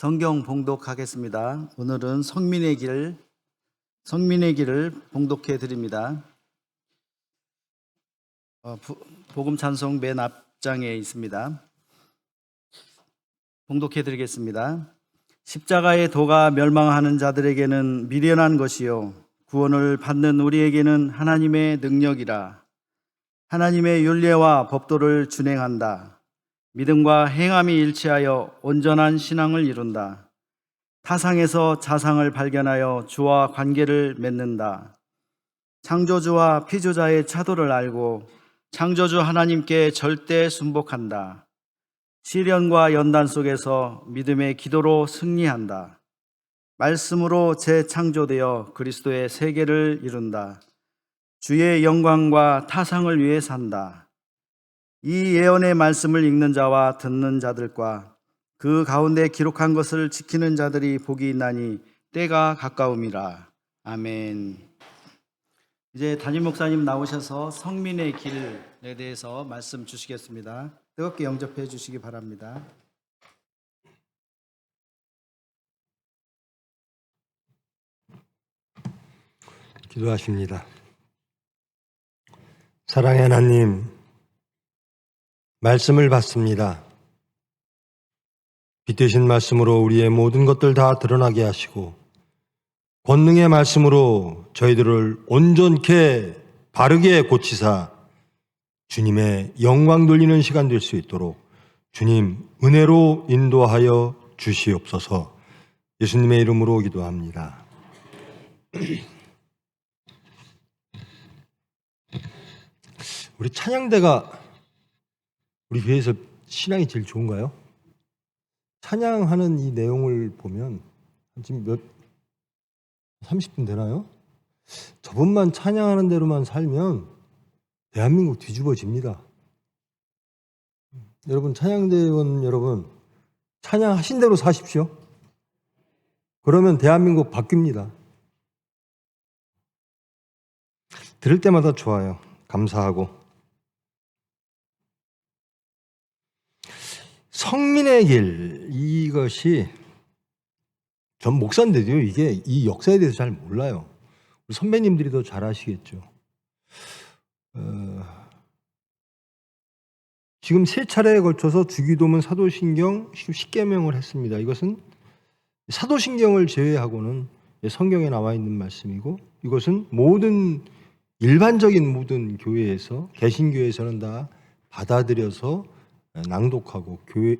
성경 봉독하겠습니다. 오늘은 성민의 길을 봉독해 드립니다. 복음 찬송 맨 앞장에 있습니다. 봉독해 드리겠습니다. 십자가의 도가 멸망하는 자들에게는 미련한 것이요 구원을 받는 우리에게는 하나님의 능력이라. 하나님의 율례와 법도를 준행한다. 믿음과 행함이 일치하여 온전한 신앙을 이룬다. 타상에서 자상을 발견하여 주와 관계를 맺는다. 창조주와 피조자의 차도를 알고 창조주 하나님께 절대 순복한다. 시련과 연단 속에서 믿음의 기도로 승리한다. 말씀으로 재창조되어 그리스도의 세계를 이룬다. 주의 영광과 타상을 위해 산다. 이 예언의 말씀을 읽는 자와 듣는 자들과 그 가운데 기록한 것을 지키는 자들이 복이 있나니 때가 가까움이라. 아멘. 이제 담임 목사님 나오셔서 성민의 길에 대해서 말씀 주시겠습니다. 뜨겁게 영접해 주시기 바랍니다. 기도하십니다. 사랑의 하나님, 말씀을 받습니다. 빛되신 말씀으로 우리의 모든 것들 다 드러나게 하시고 권능의 말씀으로 저희들을 온전케 바르게 고치사 주님의 영광 돌리는 시간 될 수 있도록 주님 은혜로 인도하여 주시옵소서. 예수님의 이름으로 기도합니다. 우리 찬양대가 우리 교회에서 신앙이 제일 좋은가요? 찬양하는 이 내용을 보면 지금 30분 되나요? 저분만 찬양하는 대로만 살면 대한민국 뒤집어집니다. 여러분, 찬양대원 여러분, 찬양하신 대로 사십시오. 그러면 대한민국 바뀝니다. 들을 때마다 좋아요. 감사하고. 성민의 길, 이것이 전 목사인데도요, 이게 이 역사에 대해서 잘 몰라요. 우리 선배님들이 더 잘 아시겠죠. 지금 3차례에 걸쳐서 주기도문 사도신경 10계명을 했습니다. 이것은 사도신경을 제외하고는 성경에 나와 있는 말씀이고, 이것은 일반적인 모든 교회에서, 개신교에서는 다 받아들여서 낭독하고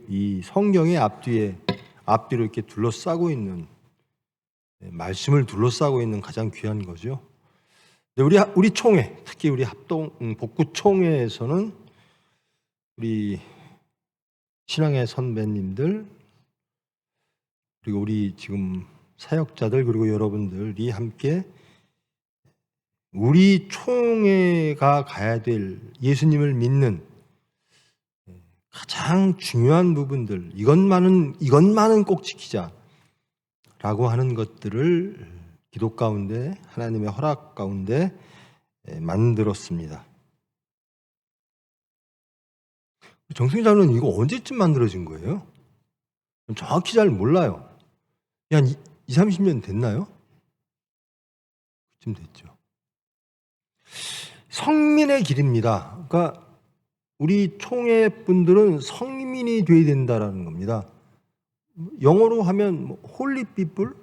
이 성경의 앞뒤로 이렇게 둘러싸고 있는, 말씀을 둘러싸고 있는 가장 귀한 거죠. 우리 총회, 특히 우리 복구총회에서는 우리 신앙의 선배님들, 그리고 우리 지금 사역자들, 그리고 여러분들이 함께 우리 총회가 가야 될 예수님을 믿는 가장 중요한 부분들, 이것만은 꼭 지키자라고 하는 것들을 기도 가운데, 하나님의 허락 가운데 만들었습니다. 정승자는 이거 언제쯤 만들어진 거예요? 정확히 잘 몰라요. 한 20-30년 됐나요? 그쯤 됐죠. 성민의 길입니다. 그러니까 우리 총회 분들은 성민이 돼야 된다라는 겁니다. 영어로 하면 홀리 피플,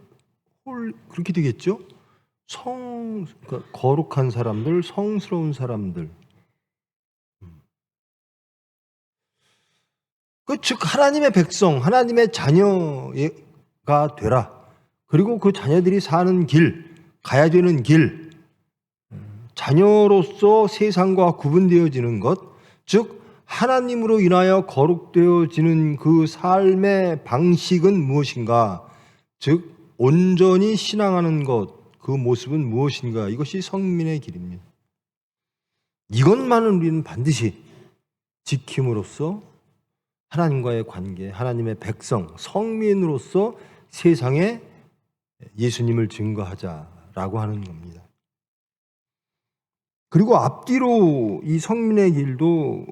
그렇게 되겠죠? 그러니까 거룩한 사람들, 성스러운 사람들. 즉 하나님의 백성, 하나님의 자녀가 되라. 그리고 그 자녀들이 사는 길, 가야 되는 길, 자녀로서 세상과 구분되어지는 것, 즉 하나님으로 인하여 거룩되어지는 그 삶의 방식은 무엇인가? 즉 온전히 신앙하는 것, 그 모습은 무엇인가? 이것이 성민의 길입니다. 이것만은 우리는 반드시 지킴으로써 하나님과의 관계, 하나님의 백성, 성민으로서 세상에 예수님을 증거하자라고 하는 겁니다. 그리고 앞뒤로 이 성민의 길도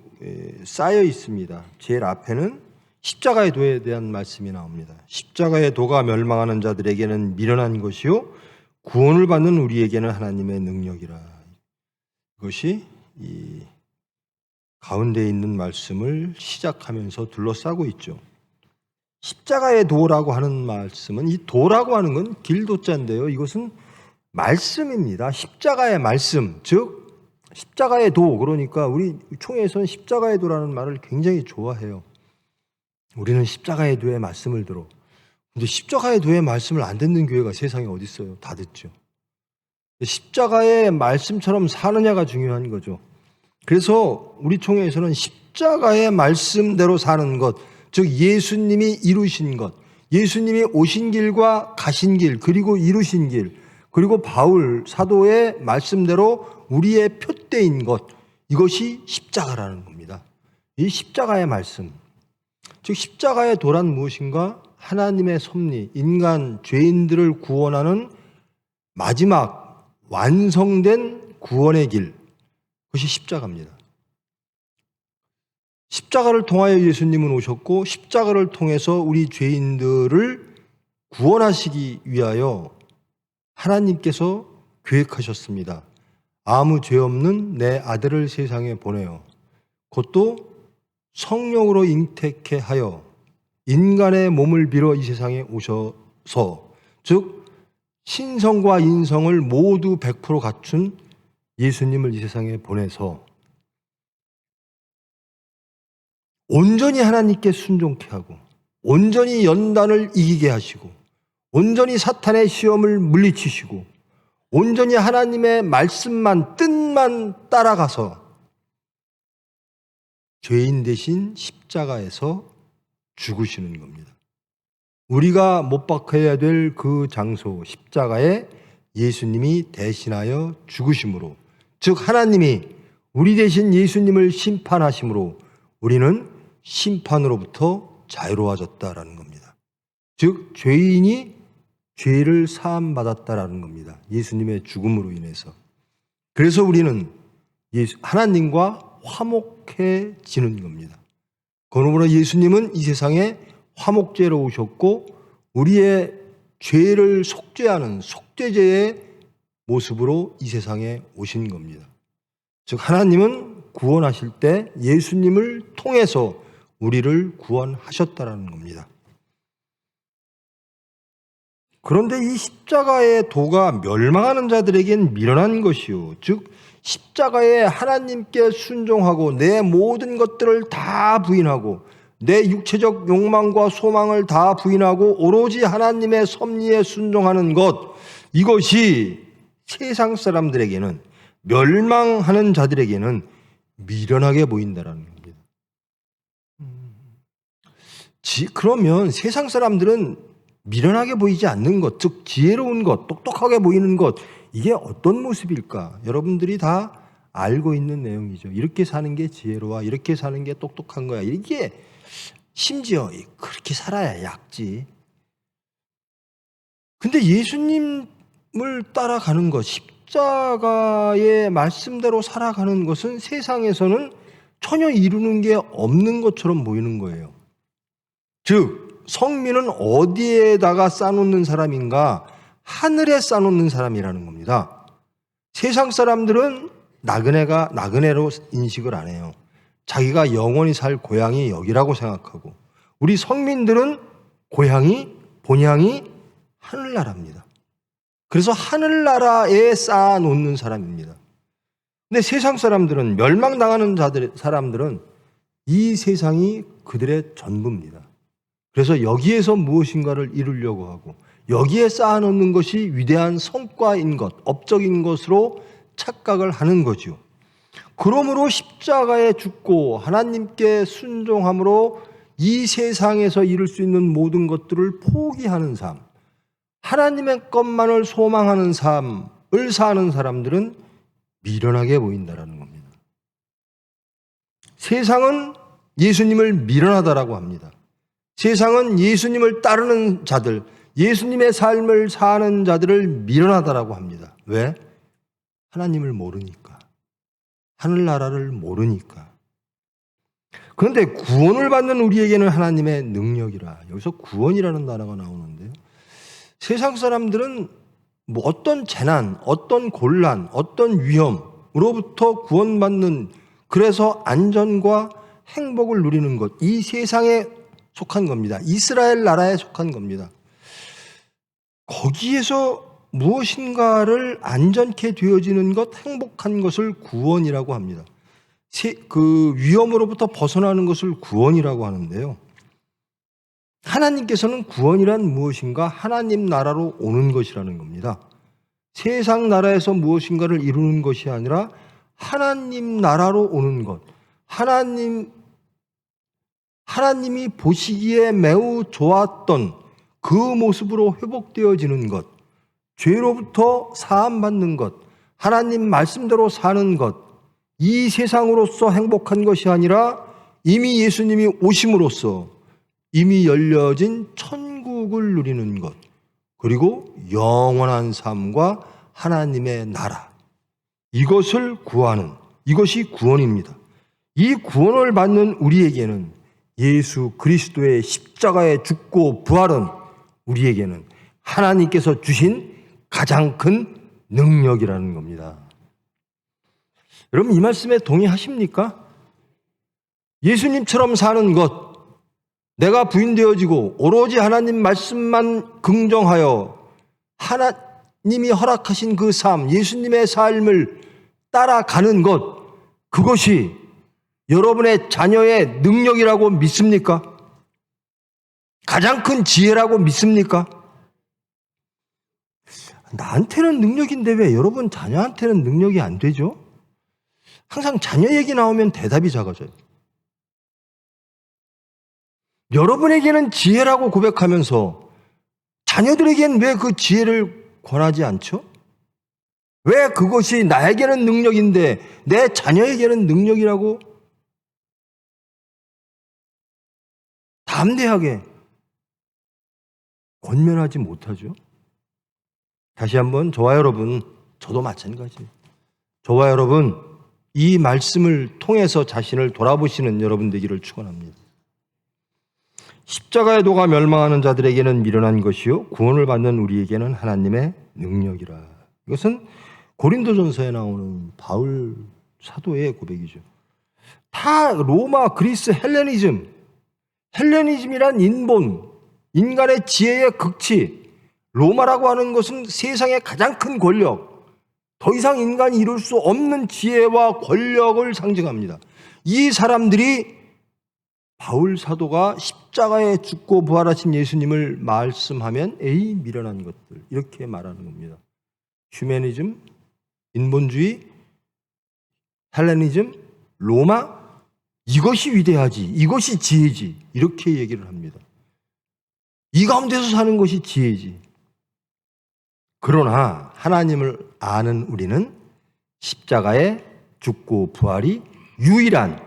쌓여 있습니다. 제일 앞에는 십자가의 도에 대한 말씀이 나옵니다. 십자가의 도가 멸망하는 자들에게는 미련한 것이요 구원을 받는 우리에게는 하나님의 능력이라. 이것이 이 가운데 있는 말씀을 시작하면서 둘러싸고 있죠. 십자가의 도라고 하는 말씀은, 이 도라고 하는 건 길도자인데요. 이것은 말씀입니다. 십자가의 말씀, 즉 십자가의 도. 그러니까 우리 총회에서는 십자가의 도라는 말을 굉장히 좋아해요. 우리는 십자가의 도의 말씀을 들어. 근데 십자가의 도의 말씀을 안 듣는 교회가 세상에 어디 있어요? 다 듣죠. 십자가의 말씀처럼 사느냐가 중요한 거죠. 그래서 우리 총회에서는 십자가의 말씀대로 사는 것, 즉 예수님이 이루신 것, 예수님이 오신 길과 가신 길, 그리고 이루신 길, 그리고 바울 사도의 말씀대로 우리의 표대인 것, 이것이 십자가라는 겁니다. 이 십자가의 말씀, 즉 십자가의 도란 무엇인가? 하나님의 섭리, 인간 죄인들을 구원하는 마지막 완성된 구원의 길, 그것이 십자가입니다. 십자가를 통하여 예수님은 오셨고, 십자가를 통해서 우리 죄인들을 구원하시기 위하여 하나님께서 계획하셨습니다. 아무 죄 없는 내 아들을 세상에 보내어 그것도 성령으로 잉태케 하여 인간의 몸을 빌어 이 세상에 오셔서, 즉 신성과 인성을 모두 100% 갖춘 예수님을 이 세상에 보내서 온전히 하나님께 순종케 하고, 온전히 연단을 이기게 하시고, 온전히 사탄의 시험을 물리치시고, 온전히 하나님의 말씀만, 뜻만 따라가서 죄인 대신 십자가에서 죽으시는 겁니다. 우리가 못 박혀야 될 그 장소 십자가에 예수님이 대신하여 죽으심으로, 즉 하나님이 우리 대신 예수님을 심판하심으로 우리는 심판으로부터 자유로워졌다라는 겁니다. 즉 죄인이 죄를 사함받았다라는 겁니다. 예수님의 죽음으로 인해서. 그래서 우리는 하나님과 화목해지는 겁니다. 그러므로 예수님은 이 세상에 화목제로 오셨고, 우리의 죄를 속죄하는 속죄제의 모습으로 이 세상에 오신 겁니다. 즉 하나님은 구원하실 때 예수님을 통해서 우리를 구원하셨다라는 겁니다. 그런데 이 십자가의 도가 멸망하는 자들에겐 미련한 것이요, 즉 십자가에 하나님께 순종하고 내 모든 것들을 다 부인하고 내 육체적 욕망과 소망을 다 부인하고 오로지 하나님의 섭리에 순종하는 것, 이것이 세상 사람들에게는, 멸망하는 자들에게는 미련하게 보인다라는 겁니다. 그러면 세상 사람들은 미련하게 보이지 않는 것, 즉 지혜로운 것, 똑똑하게 보이는 것, 이게 어떤 모습일까? 여러분들이 다 알고 있는 내용이죠. 이렇게 사는 게 지혜로워, 이렇게 사는 게 똑똑한 거야. 이게 심지어 그렇게 살아야 약지. 근데 예수님을 따라가는 것, 십자가의 말씀대로 살아가는 것은 세상에서는 전혀 이루는 게 없는 것처럼 보이는 거예요. 즉 성민은 어디에다가 쌓아놓는 사람인가? 하늘에 쌓아놓는 사람이라는 겁니다. 세상 사람들은 나그네로 인식을 안 해요. 자기가 영원히 살 고향이 여기라고 생각하고, 우리 성민들은 본향이 하늘나라입니다. 그래서 하늘나라에 쌓아놓는 사람입니다. 근데 세상 사람들은, 멸망당하는 사람들은 이 세상이 그들의 전부입니다. 그래서 여기에서 무엇인가를 이루려고 하고, 여기에 쌓아놓는 것이 위대한 성과인 것, 업적인 것으로 착각을 하는 거죠. 그러므로 십자가에 죽고 하나님께 순종함으로 이 세상에서 이룰 수 있는 모든 것들을 포기하는 삶, 하나님의 것만을 소망하는 삶을 사는 사람들은 미련하게 보인다는 겁니다. 세상은 예수님을 미련하다라고 합니다. 세상은 예수님을 따르는 자들, 예수님의 삶을 사는 자들을 미련하다라고 합니다. 왜? 하나님을 모르니까. 하늘나라를 모르니까. 그런데 구원을 받는 우리에게는 하나님의 능력이라. 여기서 구원이라는 단어가 나오는데요. 세상 사람들은 뭐 어떤 재난, 어떤 곤란, 어떤 위험으로부터 구원받는, 그래서 안전과 행복을 누리는 것, 이 세상에 속한 겁니다. 이스라엘 나라에 속한 겁니다. 거기에서 무엇인가를 안전케 되어지는 것, 행복한 것을 구원이라고 합니다. 그 위험으로부터 벗어나는 것을 구원이라고 하는데요. 하나님께서는 구원이란 무엇인가? 하나님 나라로 오는 것이라는 겁니다. 세상 나라에서 무엇인가를 이루는 것이 아니라 하나님 나라로 오는 것. 하나님이 보시기에 매우 좋았던 그 모습으로 회복되어지는 것. 죄로부터 사함받는 것. 하나님 말씀대로 사는 것. 이 세상으로서 행복한 것이 아니라 이미 예수님이 오심으로써 이미 열려진 천국을 누리는 것, 그리고 영원한 삶과 하나님의 나라, 이것을 구하는, 이것이 구원입니다. 이 구원을 받는 우리에게는 예수 그리스도의 십자가에 죽고 부활은 우리에게는 하나님께서 주신 가장 큰 능력이라는 겁니다. 여러분, 이 말씀에 동의하십니까? 예수님처럼 사는 것, 내가 부인되어지고 오로지 하나님 말씀만 긍정하여 하나님이 허락하신 그 삶, 예수님의 삶을 따라가는 것, 그것이 여러분의 자녀의 능력이라고 믿습니까? 가장 큰 지혜라고 믿습니까? 나한테는 능력인데 왜 여러분 자녀한테는 능력이 안 되죠? 항상 자녀 얘기 나오면 대답이 작아져요. 여러분에게는 지혜라고 고백하면서 자녀들에게는 왜 그 지혜를 권하지 않죠? 왜 그것이 나에게는 능력인데 내 자녀에게는 능력이라고 담대하게 권면하지 못하죠? 다시 한번 저와 여러분, 저도 마찬가지예요. 저와 여러분, 이 말씀을 통해서 자신을 돌아보시는 여러분 되기를 축원합니다. 십자가의 도가 멸망하는 자들에게는 미련한 것이요 구원을 받는 우리에게는 하나님의 능력이라. 이것은 고린도전서에 나오는 바울 사도의 고백이죠. 다 로마, 그리스, 헬레니즘이란 인본, 인간의 지혜의 극치. 로마라고 하는 것은 세상의 가장 큰 권력, 더 이상 인간이 이룰 수 없는 지혜와 권력을 상징합니다. 이 사람들이 바울 사도가 십자가에 죽고 부활하신 예수님을 말씀하면 에이 미련한 것들, 이렇게 말하는 겁니다. 휴머니즘, 인본주의, 헬레니즘, 로마, 이것이 위대하지, 이것이 지혜지, 이렇게 얘기를 합니다. 이 가운데서 사는 것이 지혜지. 그러나 하나님을 아는 우리는 십자가에 죽고 부활이 유일한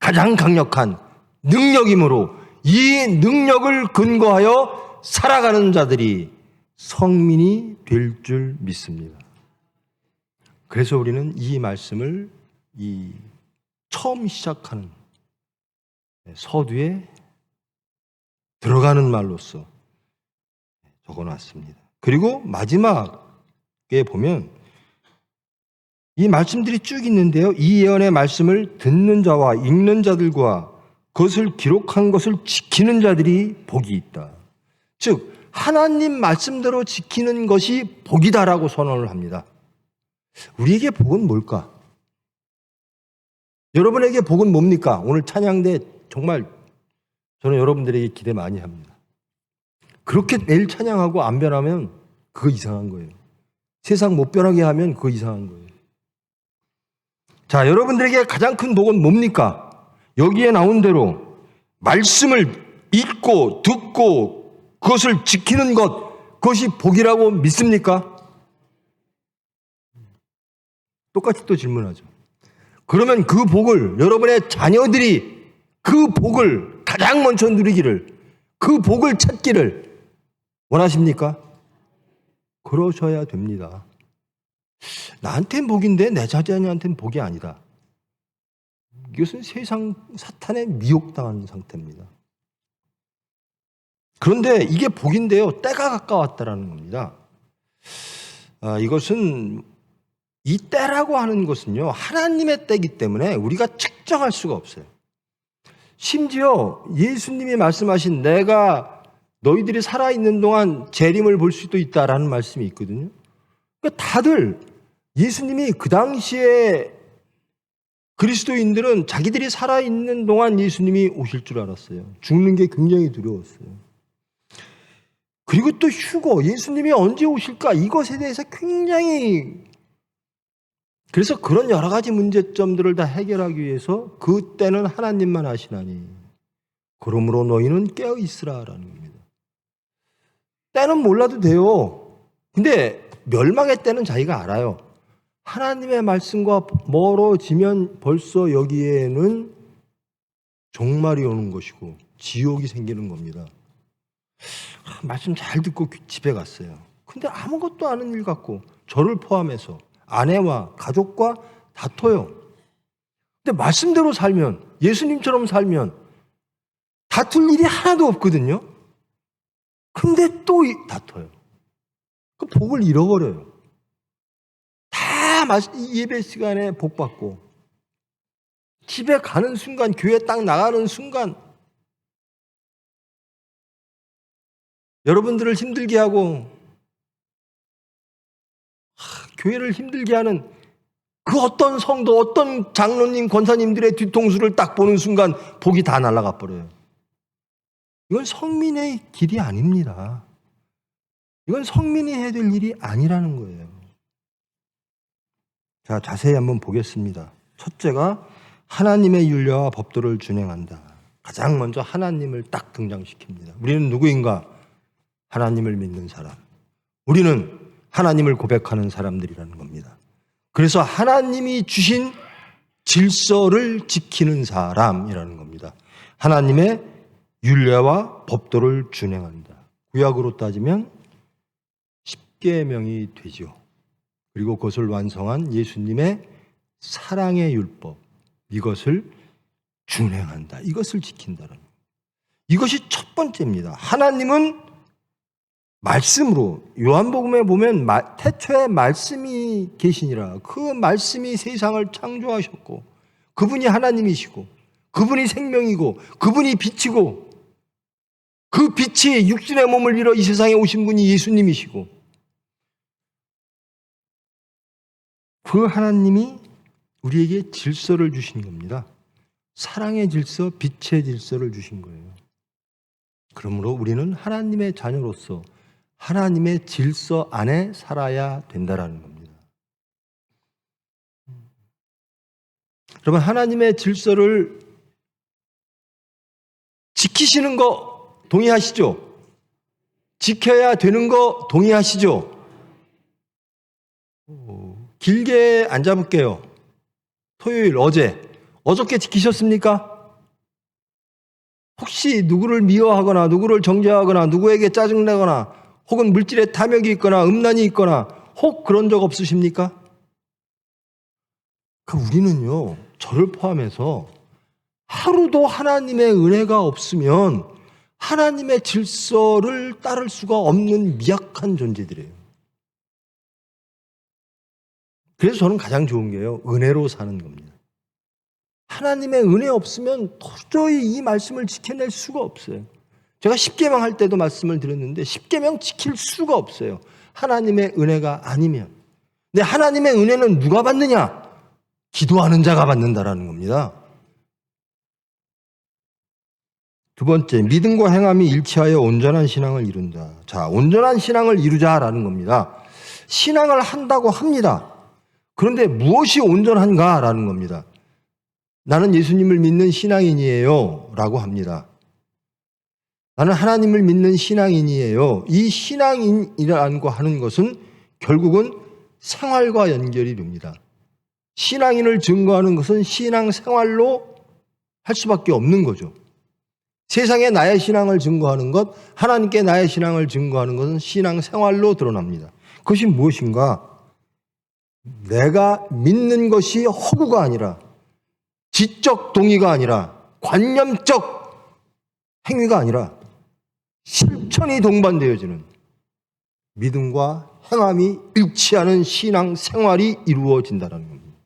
가장 강력한 능력이므로 이 능력을 근거하여 살아가는 자들이 성민이 될 줄 믿습니다. 그래서 우리는 이 말씀을 처음 시작하는 서두에 들어가는 말로써 적어놨습니다. 그리고 마지막에 보면 이 말씀들이 쭉 있는데요. 이 예언의 말씀을 듣는 자와 읽는 자들과 그것을 기록한 것을 지키는 자들이 복이 있다. 즉 하나님 말씀대로 지키는 것이 복이다라고 선언을 합니다. 우리에게 복은 뭘까? 여러분에게 복은 뭡니까? 오늘 찬양대 정말 저는 여러분들에게 기대 많이 합니다. 그렇게 매일 찬양하고 안 변하면 그거 이상한 거예요. 세상 못 변하게 하면 그거 이상한 거예요. 자, 여러분들에게 가장 큰 복은 뭡니까? 여기에 나온 대로 말씀을 읽고 듣고 그것을 지키는 것, 그것이 복이라고 믿습니까? 똑같이 또 질문하죠. 그러면 그 복을, 여러분의 자녀들이 그 복을 가장 먼저 누리기를, 그 복을 찾기를 원하십니까? 그러셔야 됩니다. 나한테는 복인데 내 자녀한테는 복이 아니다. 이것은 세상 사탄에 미혹당한 상태입니다. 그런데 이게 복인데요. 때가 가까웠다라는 겁니다. 이것은 이 때라고 하는 것은요. 하나님의 때이기 때문에 우리가 측정할 수가 없어요. 심지어 예수님이 말씀하신 내가 너희들이 살아있는 동안 재림을 볼 수도 있다라는 말씀이 있거든요. 그러니까 다들 예수님이 그 당시에 그리스도인들은 자기들이 살아있는 동안 예수님이 오실 줄 알았어요. 죽는 게 굉장히 두려웠어요. 그리고 또 휴거, 예수님이 언제 오실까? 이것에 대해서 굉장히 그래서 그런 여러 가지 문제점들을 다 해결하기 위해서 그 때는 하나님만 아시나니 그러므로 너희는 깨어 있으라라는 겁니다. 때는 몰라도 돼요. 근데 멸망의 때는 자기가 알아요. 하나님의 말씀과 멀어지면 벌써 여기에는 종말이 오는 것이고 지옥이 생기는 겁니다. 말씀 잘 듣고 집에 갔어요. 근데 아무것도 아는 일 같고 저를 포함해서 아내와 가족과 다퉈요. 근데 말씀대로 살면 예수님처럼 살면 다툴 일이 하나도 없거든요. 근데 또 다퉈요. 그 복을 잃어버려요. 다 예배 시간에 복 받고 집에 가는 순간 교회 딱 나가는 순간 여러분들을 힘들게 하고 교회를 힘들게 하는 그 어떤 성도 어떤 장로님 권사님들의 뒤통수를 딱 보는 순간 복이 다 날아가 버려요. 이건 성민의 길이 아닙니다. 이건 성민이 해야 될 일이 아니라는 거예요. 자, 자세히 한번 보겠습니다. 첫째가 하나님의 윤례와 법도를 준행한다. 가장 먼저 하나님을 딱 등장시킵니다. 우리는 누구인가? 하나님을 믿는 사람. 우리는 하나님을 고백하는 사람들이라는 겁니다. 그래서 하나님이 주신 질서를 지키는 사람이라는 겁니다. 하나님의 율례와 법도를 준행한다. 구약으로 따지면 십계명이 되죠. 그리고 그것을 완성한 예수님의 사랑의 율법, 이것을 준행한다. 이것을 지킨다는 거예요. 이것이 첫 번째입니다. 하나님은 말씀으로 요한복음에 보면 태초에 말씀이 계시니라. 그 말씀이 세상을 창조하셨고 그분이 하나님이시고 그분이 생명이고 그분이 빛이고 그 빛이 육신의 몸을 입어 이 세상에 오신 분이 예수님이시고 그 하나님이 우리에게 질서를 주신 겁니다. 사랑의 질서, 빛의 질서를 주신 거예요. 그러므로 우리는 하나님의 자녀로서 하나님의 질서 안에 살아야 된다라는 겁니다. 여러분, 하나님의 질서를 지키시는 거 동의하시죠? 지켜야 되는 거 동의하시죠? 길게 안 잡을게요. 토요일, 어저께 지키셨습니까? 혹시 누구를 미워하거나 누구를 정죄하거나 누구에게 짜증내거나 혹은 물질에 탐욕이 있거나 음란이 있거나 혹 그런 적 없으십니까? 우리는요, 저를 포함해서 하루도 하나님의 은혜가 없으면 하나님의 질서를 따를 수가 없는 미약한 존재들이에요. 그래서 저는 가장 좋은 게요, 은혜로 사는 겁니다. 하나님의 은혜 없으면 도저히 이 말씀을 지켜낼 수가 없어요. 제가 십계명 할 때도 말씀을 드렸는데 십계명 지킬 수가 없어요. 하나님의 은혜가 아니면. 근데 하나님의 은혜는 누가 받느냐? 기도하는 자가 받는다라는 겁니다. 두 번째, 믿음과 행함이 일치하여 온전한 신앙을 이룬다. 자, 온전한 신앙을 이루자라는 겁니다. 신앙을 한다고 합니다. 그런데 무엇이 온전한가라는 겁니다. 나는 예수님을 믿는 신앙인이에요 라고 합니다. 나는 하나님을 믿는 신앙인이에요. 이 신앙인이라고 하는 것은 결국은 생활과 연결이 됩니다. 신앙인을 증거하는 것은 신앙생활로 할 수밖에 없는 거죠. 세상에 나의 신앙을 증거하는 것, 하나님께 나의 신앙을 증거하는 것은 신앙생활로 드러납니다. 그것이 무엇인가? 내가 믿는 것이 허구가 아니라 지적 동의가 아니라 관념적 행위가 아니라 실천이 동반되어지는 믿음과 행함이 일치하는 신앙 생활이 이루어진다는 겁니다.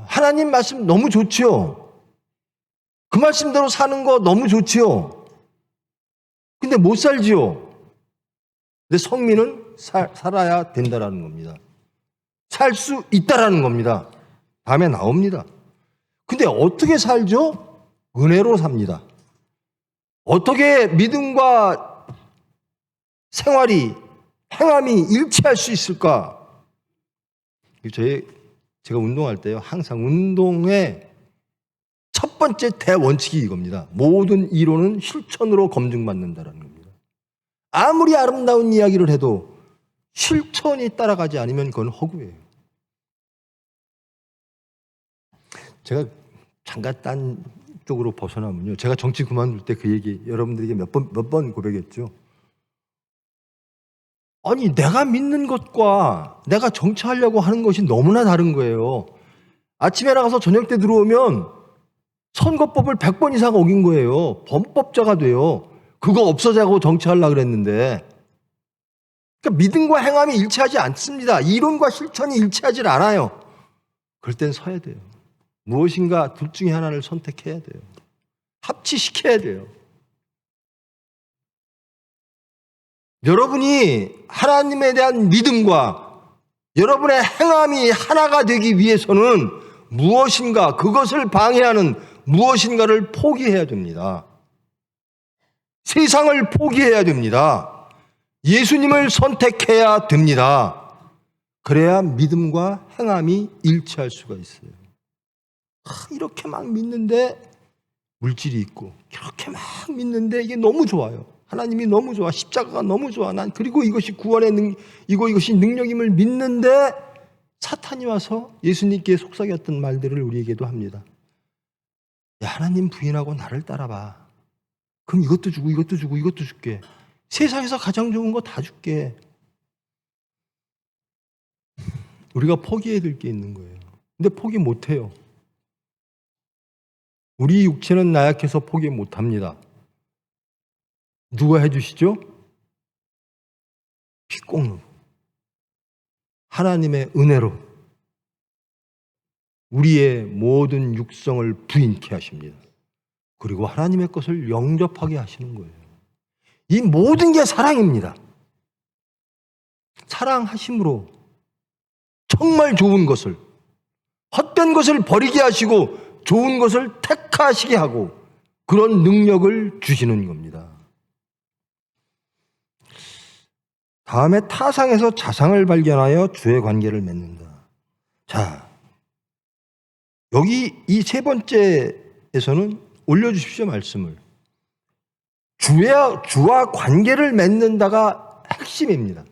하나님 말씀 너무 좋지요. 그 말씀대로 사는 거 너무 좋지요. 근데 못 살지요. 근데 성민은 살아야 된다라는 겁니다. 살 수 있다라는 겁니다. 다음에 나옵니다. 근데 어떻게 살죠? 은혜로 삽니다. 어떻게 믿음과 생활이, 행함이 일치할 수 있을까? 제가 운동할 때요, 항상 운동의 첫 번째 대원칙이 이겁니다. 모든 이론은 실천으로 검증받는다는 겁니다. 아무리 아름다운 이야기를 해도 실천이 따라가지 않으면 그건 허구예요. 제가 잠깐 딴 쪽으로 벗어나면요, 제가 정치 그만둘 때 그 얘기 여러분들에게 몇 번 고백했죠. 아니, 내가 믿는 것과 내가 정치하려고 하는 것이 너무나 다른 거예요. 아침에 나가서 저녁 때 들어오면 선거법을 100번 이상 어긴 거예요. 범법자가 돼요. 그거 없어자고 정치하려고 그랬는데. 그러니까 믿음과 행함이 일치하지 않습니다. 이론과 실천이 일치하지 않아요. 그럴 땐 서야 돼요. 무엇인가 둘 중에 하나를 선택해야 돼요. 합치시켜야 돼요. 여러분이 하나님에 대한 믿음과 여러분의 행함이 하나가 되기 위해서는 무엇인가, 그것을 방해하는 무엇인가를 포기해야 됩니다. 세상을 포기해야 됩니다. 예수님을 선택해야 됩니다. 그래야 믿음과 행함이 일치할 수가 있어요. 이렇게 막 믿는데 물질이 있고, 이렇게 막 믿는데 이게 너무 좋아요. 하나님이 너무 좋아. 십자가가 너무 좋아. 난 그리고 이것이 구원의 이것이 능력임을 믿는데 사탄이 와서 예수님께 속삭였던 말들을 우리에게도 합니다. 야, 하나님 부인하고 나를 따라봐. 그럼 이것도 주고 이것도 주고 이것도 줄게. 세상에서 가장 좋은 거 다 줄게. 우리가 포기해야 될 게 있는 거예요. 근데 포기 못해요. 우리 육체는 나약해서 포기 못합니다. 누가 해주시죠? 피공로. 하나님의 은혜로 우리의 모든 육성을 부인케 하십니다. 그리고 하나님의 것을 영접하게 하시는 거예요. 이 모든 게 사랑입니다. 사랑하심으로 정말 좋은 것을, 헛된 것을 버리게 하시고 좋은 것을 택하시게 하고 그런 능력을 주시는 겁니다. 다음에 타상에서 자상을 발견하여 주의 관계를 맺는다. 자, 여기 이 세 번째에서는 올려주십시오, 말씀을. 주와 관계를 맺는다가 핵심입니다.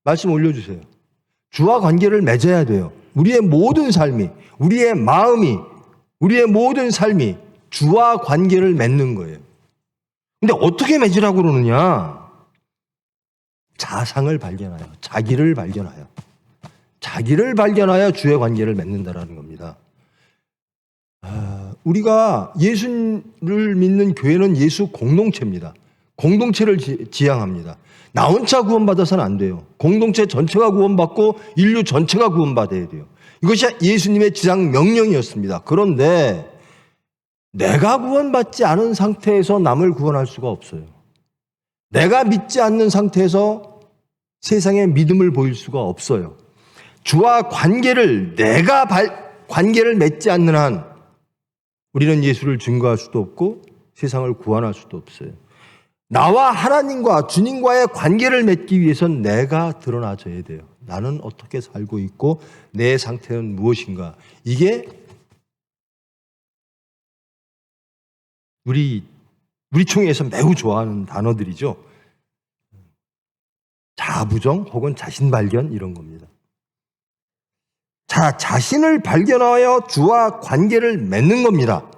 말씀 올려주세요. 주와 관계를 맺어야 돼요. 우리의 모든 삶이, 우리의 마음이, 우리의 모든 삶이 주와 관계를 맺는 거예요. 근데 어떻게 맺으라고 그러느냐? 자상을 발견하여, 자기를 발견하여, 자기를 발견하여 주의 관계를 맺는다라는 겁니다. 우리가 예수를 믿는 교회는 예수 공동체입니다. 공동체를 지향합니다. 나 혼자 구원받아서는 안 돼요. 공동체 전체가 구원받고 인류 전체가 구원받아야 돼요. 이것이 예수님의 지상 명령이었습니다. 그런데 내가 구원받지 않은 상태에서 남을 구원할 수가 없어요. 내가 믿지 않는 상태에서 세상에 믿음을 보일 수가 없어요. 주와 관계를 관계를 맺지 않는 한 우리는 예수를 증거할 수도 없고 세상을 구원할 수도 없어요. 나와 하나님과 주님과의 관계를 맺기 위해서는 내가 드러나져야 돼요. 나는 어떻게 살고 있고 내 상태는 무엇인가. 이게 우리 총회에서 매우 좋아하는 단어들이죠. 자부정 혹은 자신 발견 이런 겁니다. 자신을 발견하여 주와 관계를 맺는 겁니다.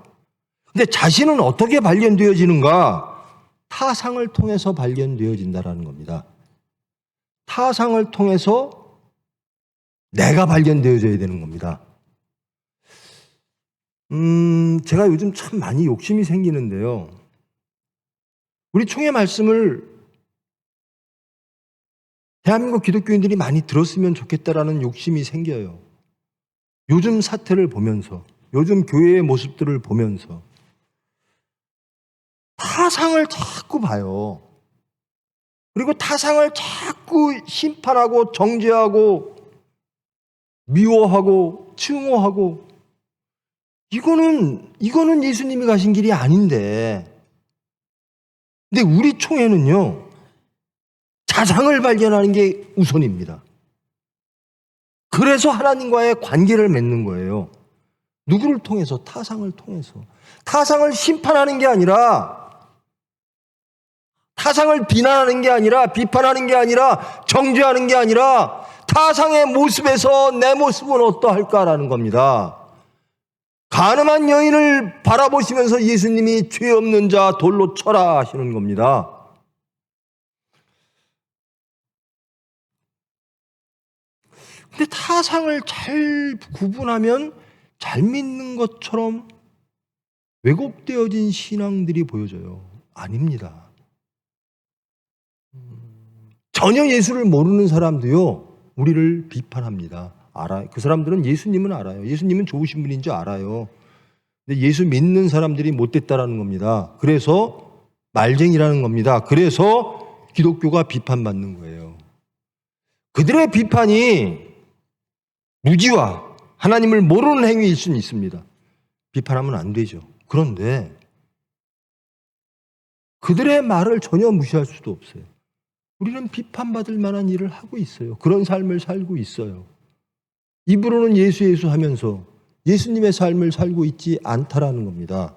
근데 자신은 어떻게 발견되어지는가? 타상을 통해서 발견되어진다라는 겁니다. 타상을 통해서 내가 발견되어져야 되는 겁니다. 제가 요즘 참 많이 욕심이 생기는데요. 우리 총회 말씀을 대한민국 기독교인들이 많이 들었으면 좋겠다라는 욕심이 생겨요. 요즘 사태를 보면서, 요즘 교회의 모습들을 보면서 타상을 자꾸 봐요. 그리고 타상을 자꾸 심판하고 정죄하고 미워하고 증오하고, 이거는 예수님이 가신 길이 아닌데. 근데 우리 총회는요, 자상을 발견하는 게 우선입니다. 그래서 하나님과의 관계를 맺는 거예요. 누구를 통해서? 타상을 통해서. 타상을 심판하는 게 아니라, 타상을 비난하는 게 아니라, 비판하는 게 아니라, 정죄하는 게 아니라, 타상의 모습에서 내 모습은 어떠할까라는 겁니다. 가늠한 여인을 바라보시면서 예수님이 죄 없는 자 돌로 쳐라 하시는 겁니다. 근데 타상을 잘 구분하면 잘 믿는 것처럼 왜곡되어진 신앙들이 보여져요. 아닙니다. 전혀 예수를 모르는 사람도요, 우리를 비판합니다. 알아요. 그 사람들은 예수님은 알아요. 예수님은 좋으신 분인 줄 알아요. 근데 예수 믿는 사람들이 못됐다라는 겁니다. 그래서 말쟁이라는 겁니다. 그래서 기독교가 비판받는 거예요. 그들의 비판이 무지와 하나님을 모르는 행위일 수는 있습니다. 비판하면 안 되죠. 그런데 그들의 말을 전혀 무시할 수도 없어요. 우리는 비판받을 만한 일을 하고 있어요. 그런 삶을 살고 있어요. 입으로는 예수 예수 하면서 예수님의 삶을 살고 있지 않다라는 겁니다.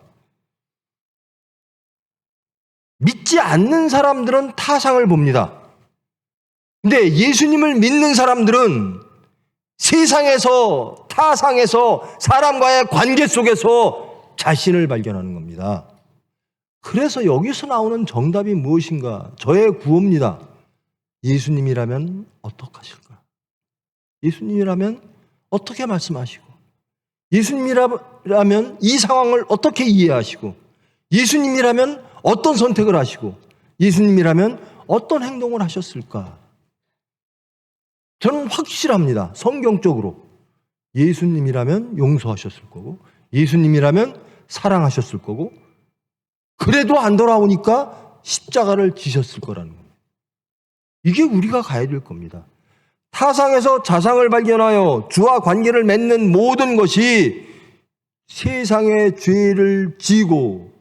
믿지 않는 사람들은 타상을 봅니다. 근데 예수님을 믿는 사람들은 세상에서, 타상에서, 사람과의 관계 속에서 자신을 발견하는 겁니다. 그래서 여기서 나오는 정답이 무엇인가? 저의 구호입니다. 예수님이라면 어떡하실까? 예수님이라면 어떻게 말씀하시고, 예수님이라면 이 상황을 어떻게 이해하시고, 예수님이라면 어떤 선택을 하시고, 예수님이라면 어떤 행동을 하셨을까? 저는 확실합니다. 성경적으로 예수님이라면 용서하셨을 거고, 예수님이라면 사랑하셨을 거고, 그래도 안 돌아오니까 십자가를 지셨을 거라는 겁니다. 이게 우리가 가야 될 겁니다. 타상에서 자상을 발견하여 주와 관계를 맺는 모든 것이 세상의 죄를 지고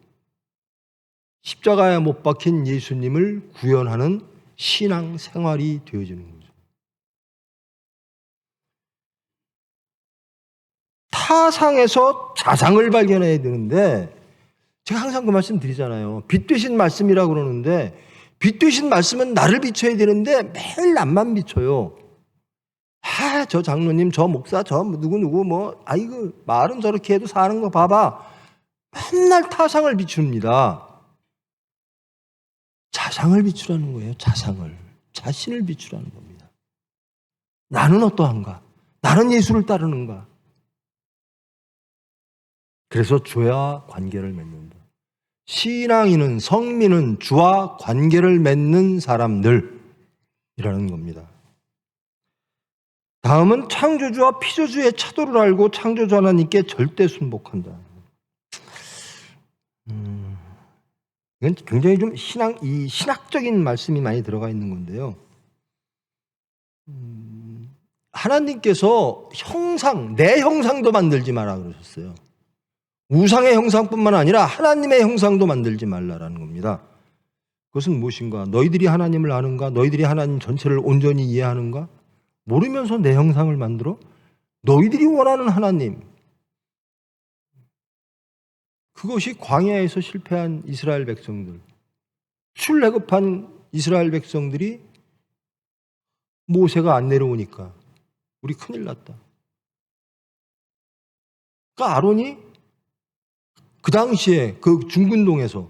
십자가에 못 박힌 예수님을 구현하는 신앙 생활이 되어지는 거죠. 타상에서 자상을 발견해야 되는데, 제가 항상 그 말씀 드리잖아요. 빛 되신 말씀이라고 그러는데, 빛 되신 말씀은 나를 비춰야 되는데 매일 남만 비춰요. 저 장로님, 저 목사, 저 누구 아이고 말은 저렇게 해도 사는 거 봐봐. 맨날 타상을 비춥니다. 자상을 비추라는 거예요. 자상을. 자신을 비추라는 겁니다. 나는 어떠한가? 나는 예수를 따르는가? 그래서 주와 관계를 맺는다. 신앙인은, 성민은 주와 관계를 맺는 사람들이라는 겁니다. 다음은 창조주와 피조주의 차도를 알고 창조주 하나님께 절대 순복한다. 이건 굉장히 좀 신학적인 말씀이 많이 들어가 있는 건데요. 하나님께서 내 형상도 만들지 마라 그러셨어요. 우상의 형상뿐만 아니라 하나님의 형상도 만들지 말라라는 겁니다. 그것은 무엇인가? 너희들이 하나님을 아는가? 너희들이 하나님 전체를 온전히 이해하는가? 모르면서 내 형상을 만들어? 너희들이 원하는 하나님. 그것이 광야에서 실패한 이스라엘 백성들, 출애굽한 이스라엘 백성들이 모세가 안 내려오니까 우리 큰일 났다. 그러니까 아론이 그 당시에 그 중근동에서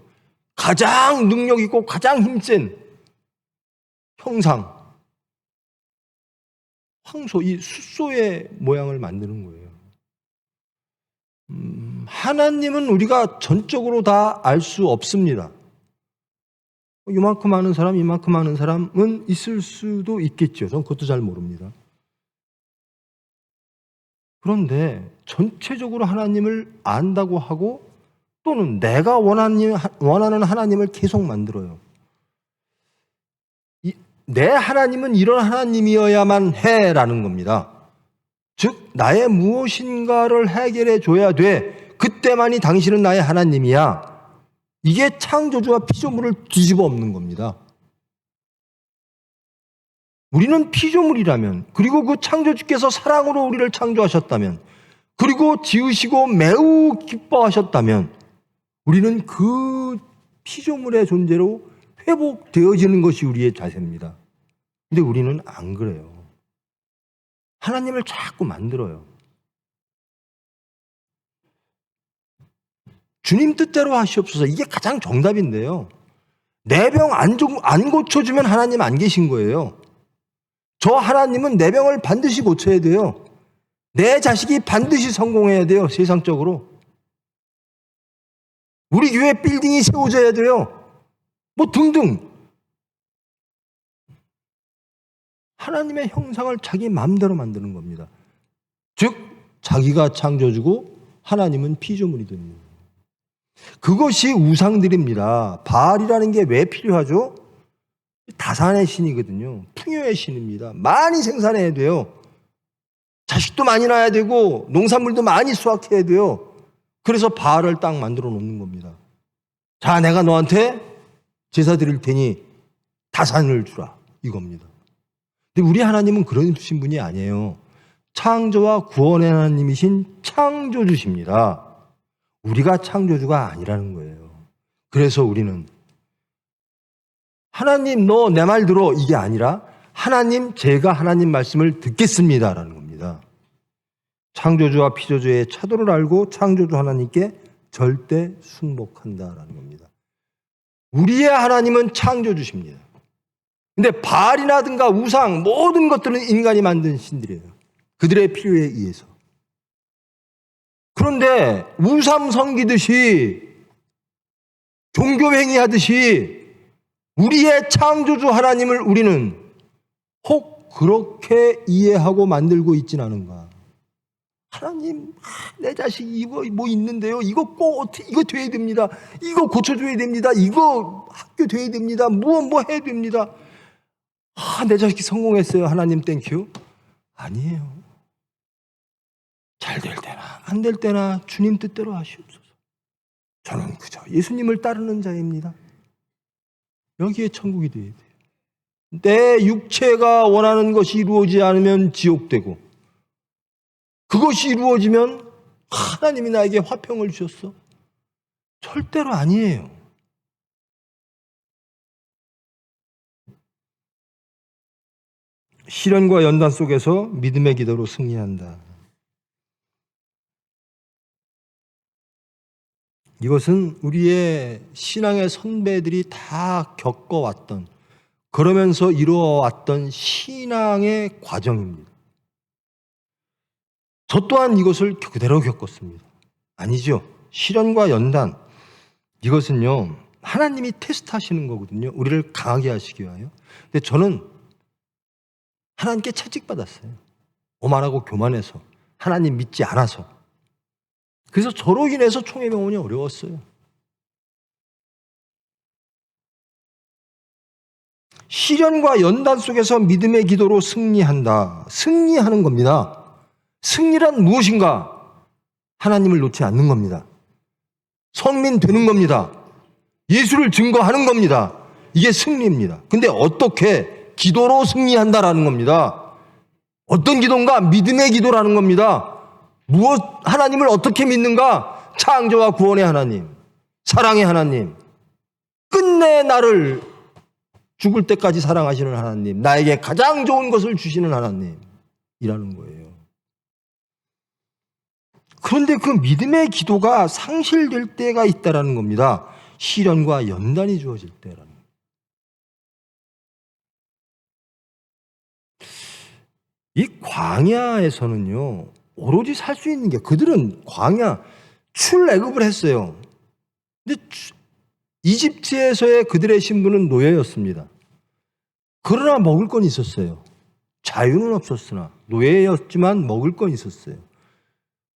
가장 능력 있고 가장 힘센 형상, 황소, 이 숫소의 모양을 만드는 거예요. 하나님은 우리가 전적으로 다 알 수 없습니다. 이만큼 아는 사람, 이만큼 아는 사람은 있을 수도 있겠죠. 전 그것도 잘 모릅니다. 그런데 전체적으로 하나님을 안다고 하고 또는 내가 원하는 하나님을 계속 만들어요. 내 하나님은 이런 하나님이어야만 해라는 겁니다. 즉 나의 무엇인가를 해결해 줘야 돼. 그때만이 당신은 나의 하나님이야. 이게 창조주와 피조물을 뒤집어 엎는 겁니다. 우리는 피조물이라면, 그리고 그 창조주께서 사랑으로 우리를 창조하셨다면, 그리고 지으시고 매우 기뻐하셨다면 우리는 그 피조물의 존재로 회복되어지는 것이 우리의 자세입니다. 근데 우리는 안 그래요. 하나님을 자꾸 만들어요. 주님 뜻대로 하시옵소서. 이게 가장 정답인데요. 내 병 안 고쳐주면 하나님 안 계신 거예요. 저 하나님은 내 병을 반드시 고쳐야 돼요. 내 자식이 반드시 성공해야 돼요. 세상적으로. 우리 교회 빌딩이 세워져야 돼요. 뭐 등등. 하나님의 형상을 자기 마음대로 만드는 겁니다. 즉 자기가 창조주고 하나님은 피조물이 됩니다. 그것이 우상들입니다. 바알이라는 게 왜 필요하죠? 다산의 신이거든요. 풍요의 신입니다. 많이 생산해야 돼요. 자식도 많이 낳아야 되고 농산물도 많이 수확해야 돼요. 그래서 바알을 딱 만들어 놓는 겁니다. 자, 내가 너한테 제사 드릴 테니 다산을 주라, 이겁니다. 근데 우리 하나님은 그런 분이 아니에요. 창조와 구원의 하나님이신 창조주십니다. 우리가 창조주가 아니라는 거예요. 그래서 우리는 하나님 너 내 말 들어, 이게 아니라 하나님 제가 하나님 말씀을 듣겠습니다라는 겁니다. 창조주와 피조주의 차도를 알고 창조주 하나님께 절대 순복한다라는 겁니다. 우리의 하나님은 창조주십니다. 근데 바알이라든가 우상 모든 것들은 인간이 만든 신들이에요. 그들의 필요에 의해서. 그런데 우상 섬기듯이 종교행위 하듯이 우리의 창조주 하나님을 우리는 혹 그렇게 이해하고 만들고 있진 않은가. 하나님, 내 자식 이거 뭐 있는데요. 이거 꼭 어떻게, 이거 돼야 됩니다. 이거 고쳐줘야 됩니다. 이거 학교 돼야 됩니다. 뭐 해야 됩니다. 내 자식이 성공했어요. 하나님 땡큐. 아니에요. 잘 될 때나 안 될 때나 주님 뜻대로 하시옵소서. 저는 그저 예수님을 따르는 자입니다. 여기에 천국이 돼야 돼요. 내 육체가 원하는 것이 이루어지지 않으면 지옥되고, 그것이 이루어지면 하나님이 나에게 화평을 주셨어. 절대로 아니에요. 시련과 연단 속에서 믿음의 기도로 승리한다. 이것은 우리의 신앙의 선배들이 다 겪어왔던, 그러면서 이루어왔던 신앙의 과정입니다. 저 또한 이것을 그대로 겪었습니다. 아니죠. 시련과 연단, 이것은요 하나님이 테스트하시는 거거든요. 우리를 강하게 하시기 위하여. 근데 저는 하나님께 채찍받았어요. 오만하고 교만해서, 하나님 믿지 않아서. 그래서 저로 인해서 총회병원이 어려웠어요. 시련과 연단 속에서 믿음의 기도로 승리한다. 승리하는 겁니다. 승리란 무엇인가? 하나님을 놓지 않는 겁니다. 성민 되는 겁니다. 예수를 증거하는 겁니다. 이게 승리입니다. 근데 어떻게? 기도로 승리한다라는 겁니다. 어떤 기도인가? 믿음의 기도라는 겁니다. 하나님을 어떻게 믿는가? 창조와 구원의 하나님, 사랑의 하나님, 끝내 나를 죽을 때까지 사랑하시는 하나님, 나에게 가장 좋은 것을 주시는 하나님이라는 거예요. 그런데 그 믿음의 기도가 상실될 때가 있다라는 겁니다. 시련과 연단이 주어질 때라는 거예요. 이 광야에서는요, 오로지 살 수 있는 게, 그들은 광야, 출애굽을 했어요. 근데 이집트에서의 그들의 신분은 노예였습니다. 그러나 먹을 건 있었어요. 자유는 없었으나 노예였지만 먹을 건 있었어요.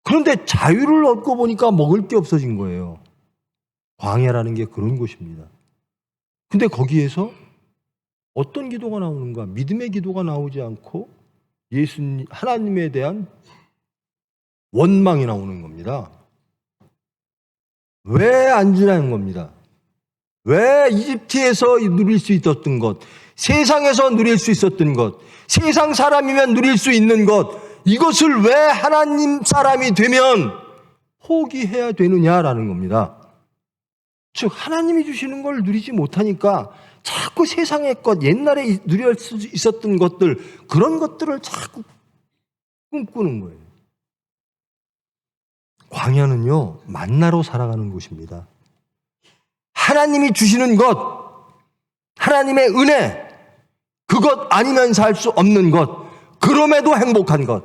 그런데 자유를 얻고 보니까 먹을 게 없어진 거예요. 광야라는 게 그런 곳입니다. 근데 거기에서 어떤 기도가 나오는가? 믿음의 기도가 나오지 않고 예수님, 하나님에 대한 원망이 나오는 겁니다. 왜 안 주냐는 겁니다. 왜 이집트에서 누릴 수 있었던 것, 세상에서 누릴 수 있었던 것, 세상 사람이면 누릴 수 있는 것, 이것을 왜 하나님 사람이 되면 포기해야 되느냐라는 겁니다. 즉 하나님이 주시는 걸 누리지 못하니까 자꾸 세상의 것, 옛날에 누릴 수 있었던 것들, 그런 것들을 자꾸 꿈꾸는 거예요. 광야는요, 만나로 살아가는 곳입니다. 하나님이 주시는 것, 하나님의 은혜, 그것 아니면 살 수 없는 것, 그럼에도 행복한 것,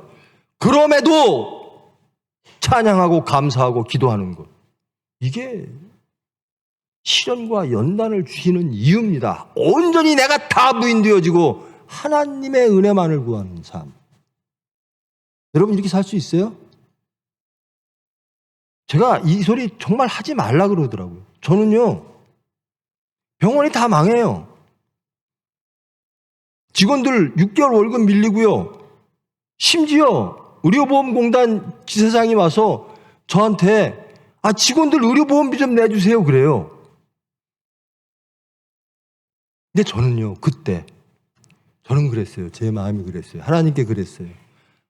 그럼에도 찬양하고 감사하고 기도하는 것, 이게 시련과 연단을 주시는 이유입니다. 온전히 내가 다 부인되어지고 하나님의 은혜만을 구하는 삶. 여러분 이렇게 살 수 있어요? 제가 이 소리 정말 하지 말라 그러더라고요. 저는요, 병원이 다 망해요. 직원들 6개월 월급 밀리고요. 심지어 의료보험공단 지사장이 와서 저한테 직원들 의료보험비 좀 내주세요 그래요. 근데 저는요, 그때 저는 그랬어요. 제 마음이 그랬어요. 하나님께 그랬어요.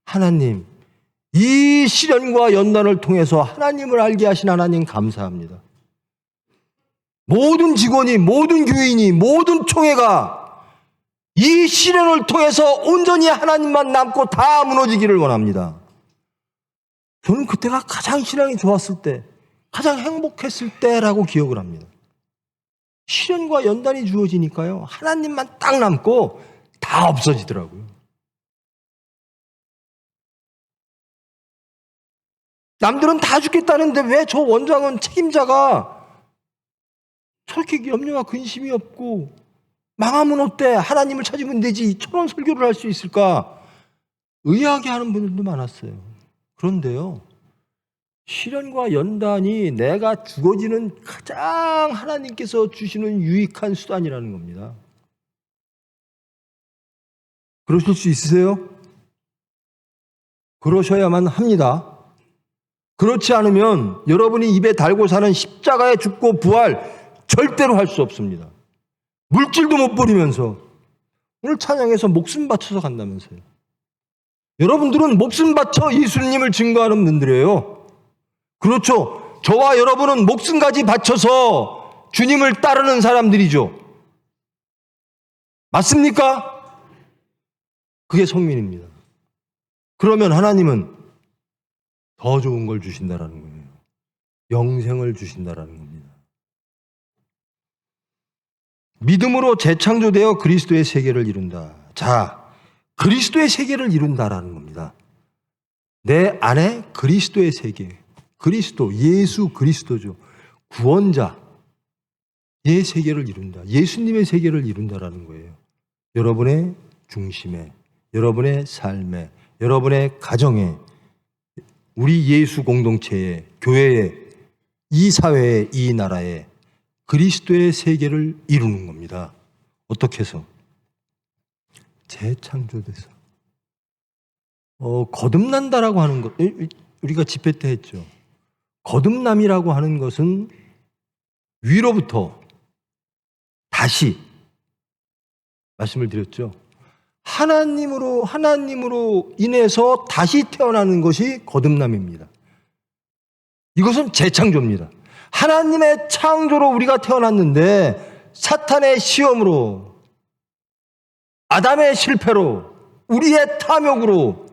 하나님, 이 시련과 연단을 통해서 하나님을 알게 하신 하나님 감사합니다. 모든 직원이, 모든 교인이, 모든 총회가 이 시련을 통해서 온전히 하나님만 남고 다 무너지기를 원합니다. 저는 그때가 가장 신앙이 좋았을 때, 가장 행복했을 때라고 기억을 합니다. 시련과 연단이 주어지니까요, 하나님만 딱 남고 다 없어지더라고요. 남들은 다 죽겠다는데 왜 저 원장은 책임자가 저렇게 염려와 근심이 없고 망하면 어때? 하나님을 찾으면 되지. 저런 설교를 할 수 있을까? 의아하게 하는 분들도 많았어요. 그런데요, 시련과 연단이 내가 죽어지는 가장 하나님께서 주시는 유익한 수단이라는 겁니다. 그러실 수 있으세요? 그러셔야만 합니다. 그렇지 않으면 여러분이 입에 달고 사는 십자가에 죽고 부활 절대로 할 수 없습니다. 물질도 못 버리면서 오늘 찬양에서 목숨 바쳐서 간다면서요. 여러분들은 목숨 바쳐 예수님을 증거하는 분들이에요. 그렇죠. 저와 여러분은 목숨까지 바쳐서 주님을 따르는 사람들이죠. 맞습니까? 그게 성민입니다. 그러면 하나님은 더 좋은 걸 주신다라는 거예요. 영생을 주신다라는 겁니다. 믿음으로 재창조되어 그리스도의 세계를 이룬다. 자, 그리스도의 세계를 이룬다라는 겁니다. 내 안에 그리스도의 세계, 그리스도, 예수 그리스도죠. 구원자의 세계를 이룬다. 예수님의 세계를 이룬다라는 거예요. 여러분의 중심에, 여러분의 삶에, 여러분의 가정에, 우리 예수 공동체에, 교회에, 이 사회에, 이 나라에 그리스도의 세계를 이루는 겁니다. 어떻게 해서? 재창조돼서. 거듭난다라고 하는 것, 우리가 집회 때 했죠. 거듭남이라고 하는 것은 위로부터 다시, 말씀을 드렸죠. 하나님으로 인해서 다시 태어나는 것이 거듭남입니다. 이것은 재창조입니다. 하나님의 창조로 우리가 태어났는데 사탄의 시험으로, 아담의 실패로, 우리의 탐욕으로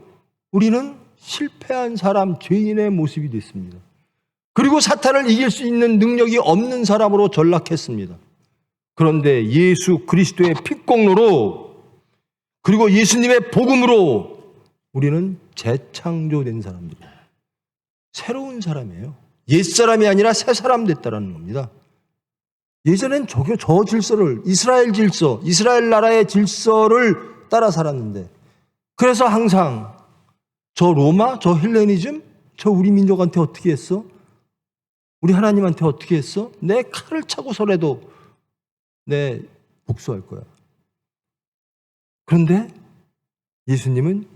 우리는 실패한 사람, 죄인의 모습이 됐습니다. 그리고 사탄을 이길 수 있는 능력이 없는 사람으로 전락했습니다. 그런데 예수 그리스도의 피공로로, 그리고 예수님의 복음으로 우리는 재창조된 사람들이에요. 새로운 사람이에요. 옛사람이 아니라 새사람 됐다라는 겁니다. 예전엔 저 질서를, 이스라엘 질서, 이스라엘 나라의 질서를 따라 살았는데, 그래서 항상 저 로마, 저 헬레니즘, 저 우리 민족한테 어떻게 했어? 우리 하나님한테 어떻게 했어? 내 칼을 차고서라도 내 복수할 거야. 그런데 예수님은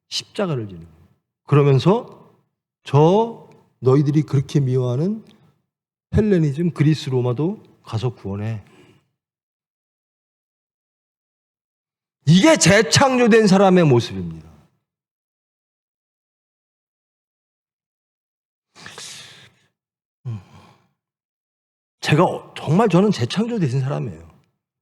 십자가를 지는 거예요. 그러면서 저 너희들이 그렇게 미워하는 헬레니즘, 그리스 로마도 가서 구원해. 이게 재창조된 사람의 모습입니다. 정말 저는 재창조되신 사람이에요.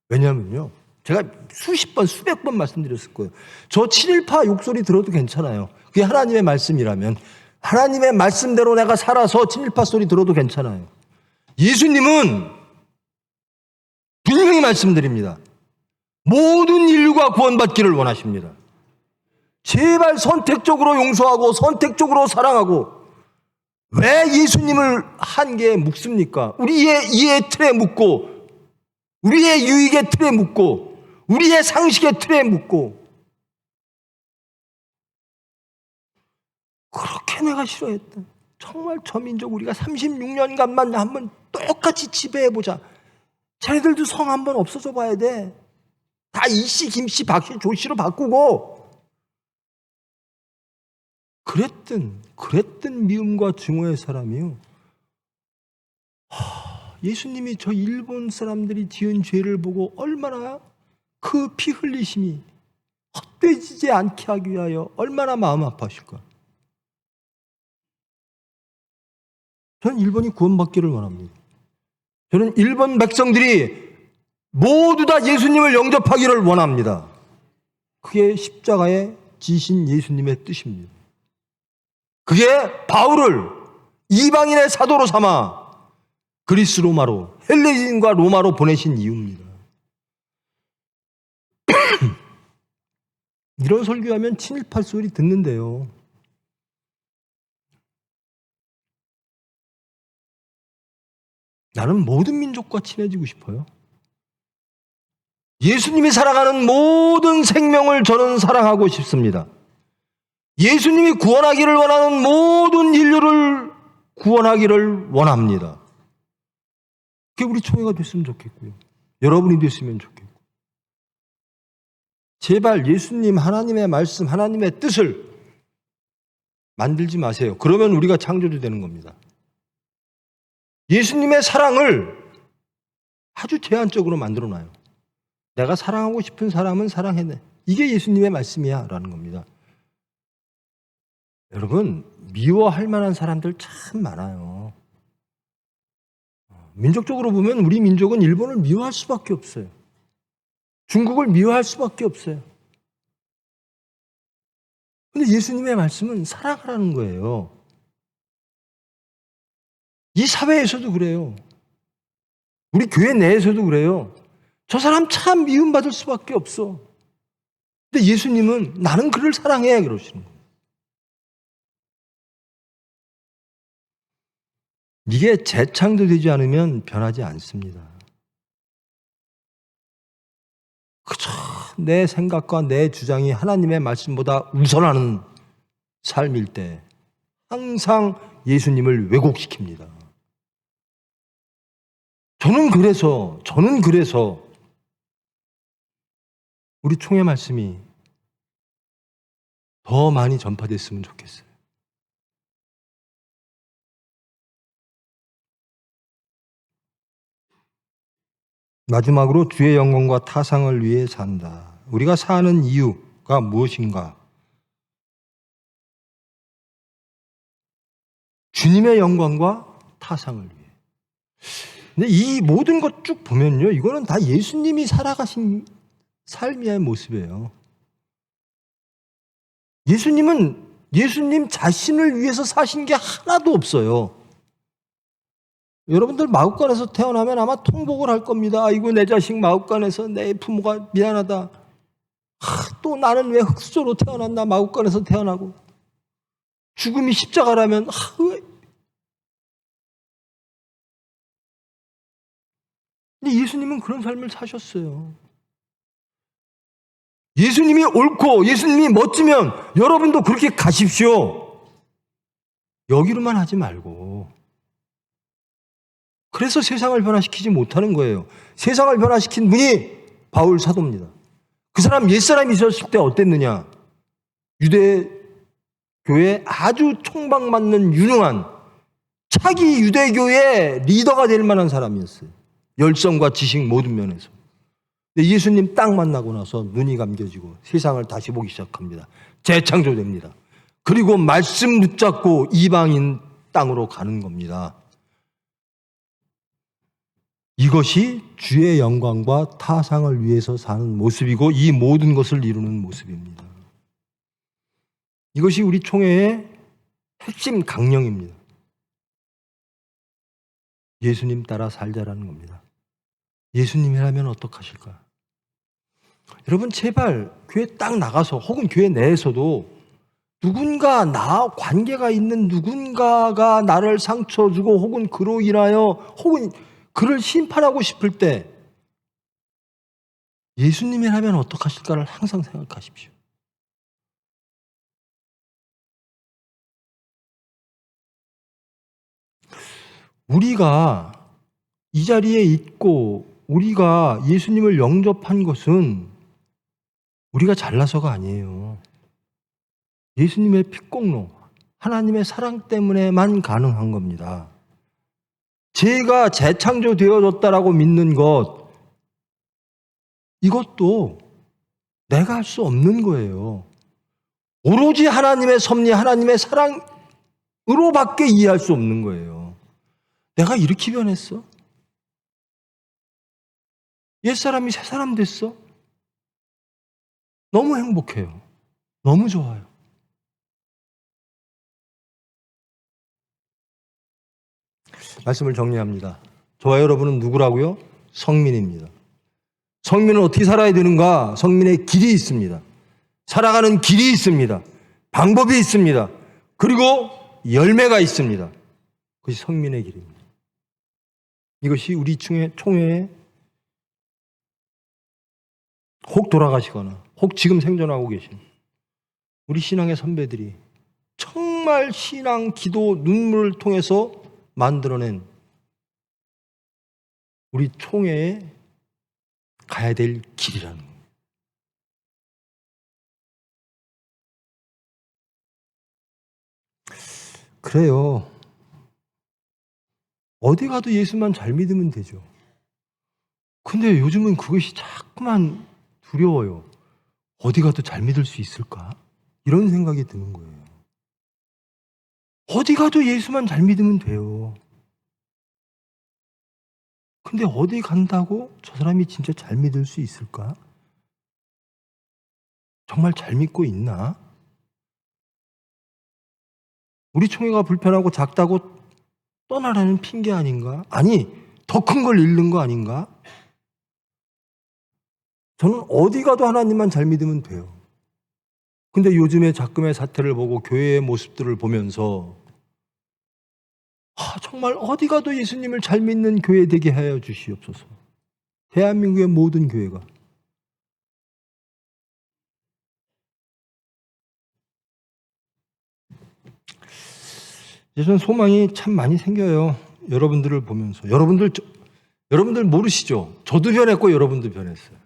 왜냐하면요, 제가 수십 번, 수백 번 말씀드렸을 거예요. 저 7.18 욕소리 들어도 괜찮아요. 그게 하나님의 말씀이라면, 하나님의 말씀대로 내가 살아서 7.18 소리 들어도 괜찮아요. 예수님은 분명히 말씀드립니다. 모든 인류가 구원받기를 원하십니다. 제발 선택적으로 용서하고 선택적으로 사랑하고, 왜 예수님을 한계에 묶습니까? 우리의 이해의 틀에 묶고, 우리의 유익의 틀에 묶고, 우리의 상식의 틀에 묶고, 그렇게 내가 싫어했다. 정말 저 민족 우리가 36년간만 한번 똑같이 지배해보자. 쟤네들도 성 한번 없어져 봐야 돼. 다 이씨, 김씨, 박씨, 조씨로 바꾸고. 그랬던 미움과 증오의 사람이요. 예수님이 저 일본 사람들이 지은 죄를 보고 얼마나 그 피 흘리심이 헛되지 않게 하기 위하여 얼마나 마음 아파하실까. 저는 일본이 구원받기를 원합니다. 저는 일본 백성들이 모두 다 예수님을 영접하기를 원합니다. 그게 십자가에 지신 예수님의 뜻입니다. 그게 바울을 이방인의 사도로 삼아 그리스 로마로, 헬레니즘과 로마로 보내신 이유입니다. 이런 설교하면 친일파 소리 듣는데요. 나는 모든 민족과 친해지고 싶어요. 예수님이 살아가는 모든 생명을 저는 사랑하고 싶습니다. 예수님이 구원하기를 원하는 모든 인류를 구원하기를 원합니다. 그게 우리 총회가 됐으면 좋겠고요. 여러분이 됐으면 좋겠고. 제발 예수님, 하나님의 말씀, 하나님의 뜻을 만들지 마세요. 그러면 우리가 창조주 되는 겁니다. 예수님의 사랑을 아주 제한적으로 만들어놔요. 내가 사랑하고 싶은 사람은 사랑해내. 이게 예수님의 말씀이야 라는 겁니다. 여러분, 미워할 만한 사람들 참 많아요. 민족적으로 보면 우리 민족은 일본을 미워할 수밖에 없어요. 중국을 미워할 수밖에 없어요. 근데 예수님의 말씀은 사랑하라는 거예요. 이 사회에서도 그래요. 우리 교회 내에서도 그래요. 저 사람 참 미움받을 수밖에 없어. 근데 예수님은 나는 그를 사랑해 그러시는 거예요. 이게 재창조되지 않으면 변하지 않습니다. 그저 내 생각과 내 주장이 하나님의 말씀보다 우선하는 삶일 때 항상 예수님을 왜곡시킵니다. 저는 그래서 우리 총회 말씀이 더 많이 전파됐으면 좋겠어요. 마지막으로 주의 영광과 타상을 위해 산다. 우리가 사는 이유가 무엇인가? 주님의 영광과 타상을 위해. 근데 이 모든 것 쭉 보면요, 이거는 다 예수님이 살아가신 삶의 모습이에요. 예수님은 예수님 자신을 위해서 사신 게 하나도 없어요. 여러분들 마국간에서 태어나면 아마 통곡을 할 겁니다. 아이고 내 자식 마국간에서 내 부모가 미안하다. 또 나는 왜 흙수저로 태어났나. 마국간에서 태어나고 죽음이 십자가라면 왜 근데 예수님은 그런 삶을 사셨어요. 예수님이 옳고 예수님이 멋지면 여러분도 그렇게 가십시오. 여기로만 하지 말고. 그래서 세상을 변화시키지 못하는 거예요. 세상을 변화시킨 분이 바울 사도입니다. 그 사람 옛사람이 있었을 때 어땠느냐? 유대교회 아주 총방맞는 유능한 차기 유대교의 리더가 될 만한 사람이었어요. 열성과 지식 모든 면에서. 근데 예수님 딱 만나고 나서 눈이 감겨지고 세상을 다시 보기 시작합니다. 재창조됩니다. 그리고 말씀 붙잡고 이방인 땅으로 가는 겁니다. 이것이 주의 영광과 타상을 위해서 사는 모습이고 이 모든 것을 이루는 모습입니다. 이것이 우리 총회의 핵심 강령입니다. 예수님 따라 살자라는 겁니다. 예수님이라면 어떡하실까? 여러분 제발 교회 딱 나가서 혹은 교회 내에서도 누군가 나와 관계가 있는 누군가가 나를 상처 주고 혹은 그로 인하여 혹은 그를 심판하고 싶을 때 예수님이라면 어떡하실까를 항상 생각하십시오. 우리가 이 자리에 있고 우리가 예수님을 영접한 것은 우리가 잘나서가 아니에요. 예수님의 핏공로, 하나님의 사랑 때문에만 가능한 겁니다. 죄가 재창조되어졌다라고 믿는 것, 이것도 내가 할 수 없는 거예요. 오로지 하나님의 섭리, 하나님의 사랑으로밖에 이해할 수 없는 거예요. 내가 이렇게 변했어? 옛사람이 새사람 됐어? 너무 행복해요. 너무 좋아요. 말씀을 정리합니다. 저와 여러분은 누구라고요? 성민입니다. 성민은 어떻게 살아야 되는가? 성민의 길이 있습니다. 살아가는 길이 있습니다. 방법이 있습니다. 그리고 열매가 있습니다. 그것이 성민의 길입니다. 이것이 우리 총회에 혹 돌아가시거나 혹 지금 생존하고 계신 우리 신앙의 선배들이 정말 신앙, 기도, 눈물을 통해서 만들어낸 우리 총회에 가야 될 길이라는 겁니다. 그래요. 어디 가도 예수만 잘 믿으면 되죠. 근데 요즘은 그것이 자꾸만 두려워요. 어디 가도 잘 믿을 수 있을까? 이런 생각이 드는 거예요. 어디 가도 예수만 잘 믿으면 돼요. 근데 어디 간다고 저 사람이 진짜 잘 믿을 수 있을까? 정말 잘 믿고 있나? 우리 총회가 불편하고 작다고 떠나라는 핑계 아닌가? 아니, 더 큰 걸 잃는 거 아닌가? 저는 어디 가도 하나님만 잘 믿으면 돼요. 근데 요즘에 작금의 사태를 보고 교회의 모습들을 보면서 정말 어디 가도 예수님을 잘 믿는 교회 되게 하여 주시옵소서. 대한민국의 모든 교회가. 저는 소망이 참 많이 생겨요. 여러분들을 보면서. 여러분들 모르시죠? 저도 변했고 여러분도 변했어요.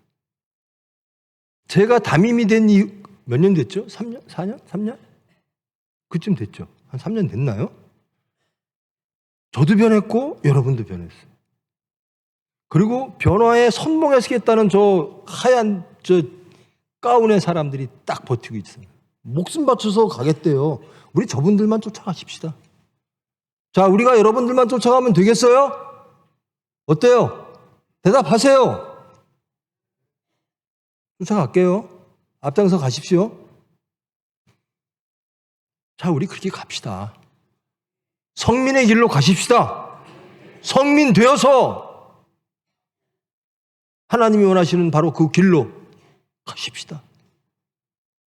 제가 담임이 된 이유 몇 년 됐죠? 3년? 4년? 3년? 그쯤 됐죠. 한 3년 됐나요? 저도 변했고 여러분도 변했어요. 그리고 변화에 선봉했겠다는 저 하얀 저 가운의 사람들이 딱 버티고 있어요. 목숨 바쳐서 가겠대요. 우리 저분들만 쫓아가십시다. 자, 우리가 여러분들만 쫓아가면 되겠어요? 어때요? 대답하세요. 쫓아갈게요. 앞장서 가십시오. 자, 우리 그렇게 갑시다. 성민의 길로 가십시다. 성민 되어서 하나님이 원하시는 바로 그 길로 가십시다.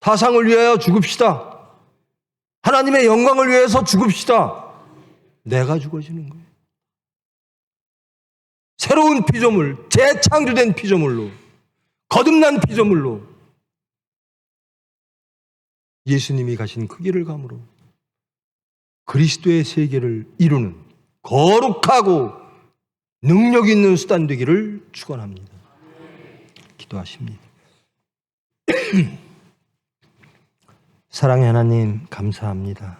타상을 위하여 죽읍시다. 하나님의 영광을 위해서 죽읍시다. 내가 죽어지는 거예요. 새로운 피조물, 재창조된 피조물로, 거듭난 피조물로 예수님이 가신 그 길을 감으로 그리스도의 세계를 이루는 거룩하고 능력 있는 수단 되기를 축원합니다. 기도하십니다. 사랑의 하나님, 감사합니다.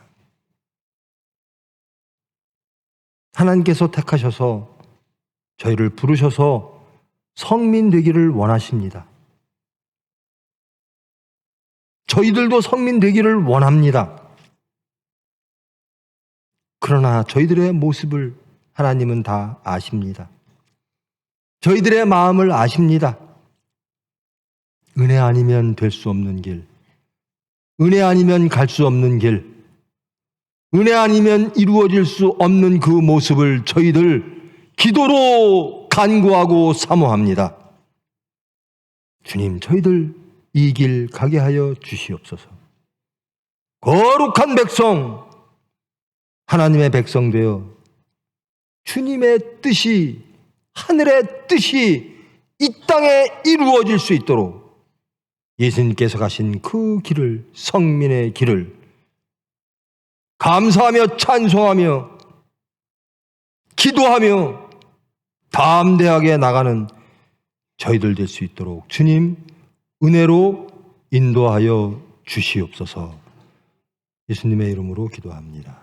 하나님께서 택하셔서 저희를 부르셔서 성민 되기를 원하십니다. 저희들도 성민 되기를 원합니다. 그러나 저희들의 모습을 하나님은 다 아십니다. 저희들의 마음을 아십니다. 은혜 아니면 될 수 없는 길, 은혜 아니면 갈 수 없는 길, 은혜 아니면 이루어질 수 없는 그 모습을 저희들 기도로 간구하고 사모합니다. 주님, 저희들 이 길 가게 하여 주시옵소서. 거룩한 백성, 하나님의 백성 되어 주님의 뜻이, 하늘의 뜻이 이 땅에 이루어질 수 있도록 예수님께서 가신 그 길을, 성민의 길을 감사하며 찬송하며 기도하며 담대하게 나가는 저희들 될 수 있도록 주님 은혜로 인도하여 주시옵소서. 예수님의 이름으로 기도합니다.